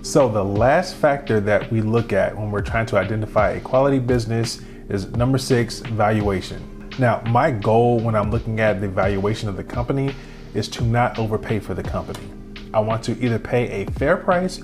So the last factor that we look at when we're trying to identify a quality business is number 6, valuation. Now, my goal when I'm looking at the valuation of the company is to not overpay for the company. I want to either pay a fair price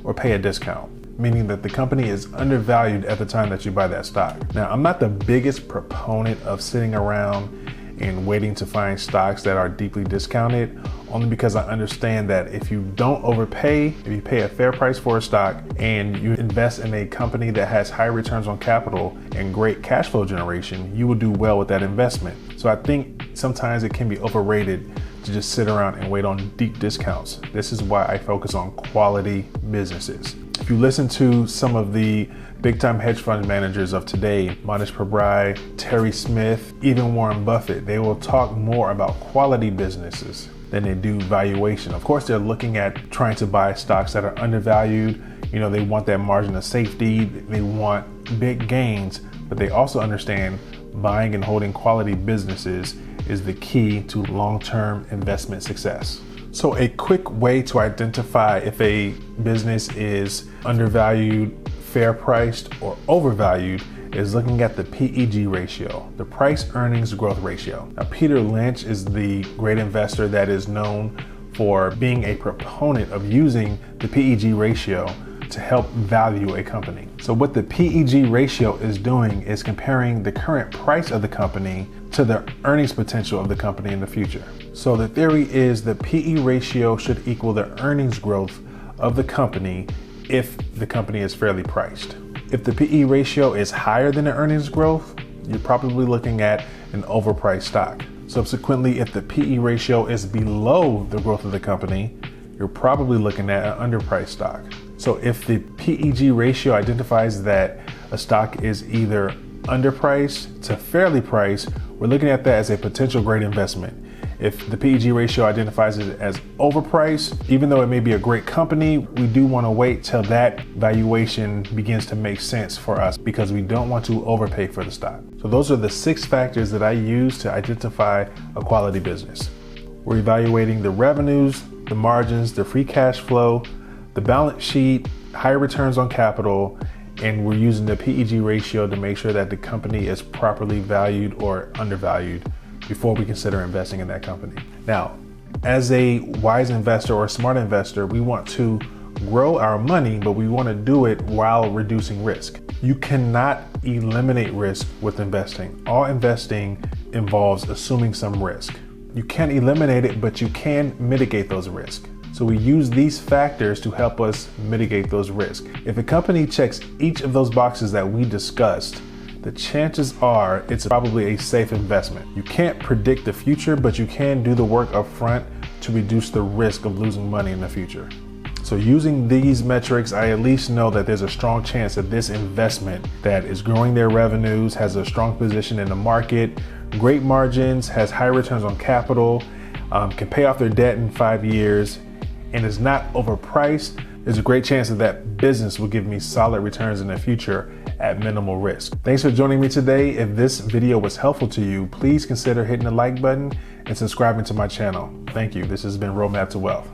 or pay a discount, meaning that the company is undervalued at the time that you buy that stock. Now, I'm not the biggest proponent of sitting around and waiting to find stocks that are deeply discounted, only because I understand that if you don't overpay, if you pay a fair price for a stock and you invest in a company that has high returns on capital and great cash flow generation, you will do well with that investment. So I think sometimes it can be overrated to just sit around and wait on deep discounts. This is why I focus on quality businesses. If you listen to some of the big time hedge fund managers of today, Manish Prabhai, Terry Smith, even Warren Buffett, they will talk more about quality businesses than they do valuation. Of course, they're looking at trying to buy stocks that are undervalued. They want that margin of safety. They want big gains, but they also understand buying and holding quality businesses is the key to long-term investment success. So a quick way to identify if a business is undervalued, fair priced, or overvalued is looking at the PEG ratio, the price earnings growth ratio. Now, Peter Lynch is the great investor that is known for being a proponent of using the PEG ratio to help value a company. So what the PEG ratio is doing is comparing the current price of the company to the earnings potential of the company in the future. So the theory is the PE ratio should equal the earnings growth of the company if the company is fairly priced. If the PE ratio is higher than the earnings growth, you're probably looking at an overpriced stock. Subsequently, if the PE ratio is below the growth of the company, you're probably looking at an underpriced stock. So if the PEG ratio identifies that a stock is either underpriced to fairly priced, we're looking at that as a potential great investment. If the PEG ratio identifies it as overpriced, even though it may be a great company, we do want to wait till that valuation begins to make sense for us because we don't want to overpay for the stock. So those are the 6 factors that I use to identify a quality business. We're evaluating the revenues, the margins, the free cash flow, the balance sheet, high returns on capital, and we're using the PEG ratio to make sure that the company is properly valued or undervalued before we consider investing in that company. Now, as a wise investor or smart investor, we want to grow our money, but we want to do it while reducing risk. You cannot eliminate risk with investing. All investing involves assuming some risk. You can't eliminate it, but you can mitigate those risks. So we use these factors to help us mitigate those risks. If a company checks each of those boxes that we discussed, the chances are it's probably a safe investment. You can't predict the future, but you can do the work up front to reduce the risk of losing money in the future. So using these metrics, I at least know that there's a strong chance that this investment that is growing their revenues, has a strong position in the market, great margins, has high returns on capital, can pay off their debt in 5 years, and is not overpriced, there's a great chance that that business will give me solid returns in the future at minimal risk. Thanks for joining me today. If this video was helpful to you, please consider hitting the like button and subscribing to my channel. Thank you. This has been Roadmap to Wealth.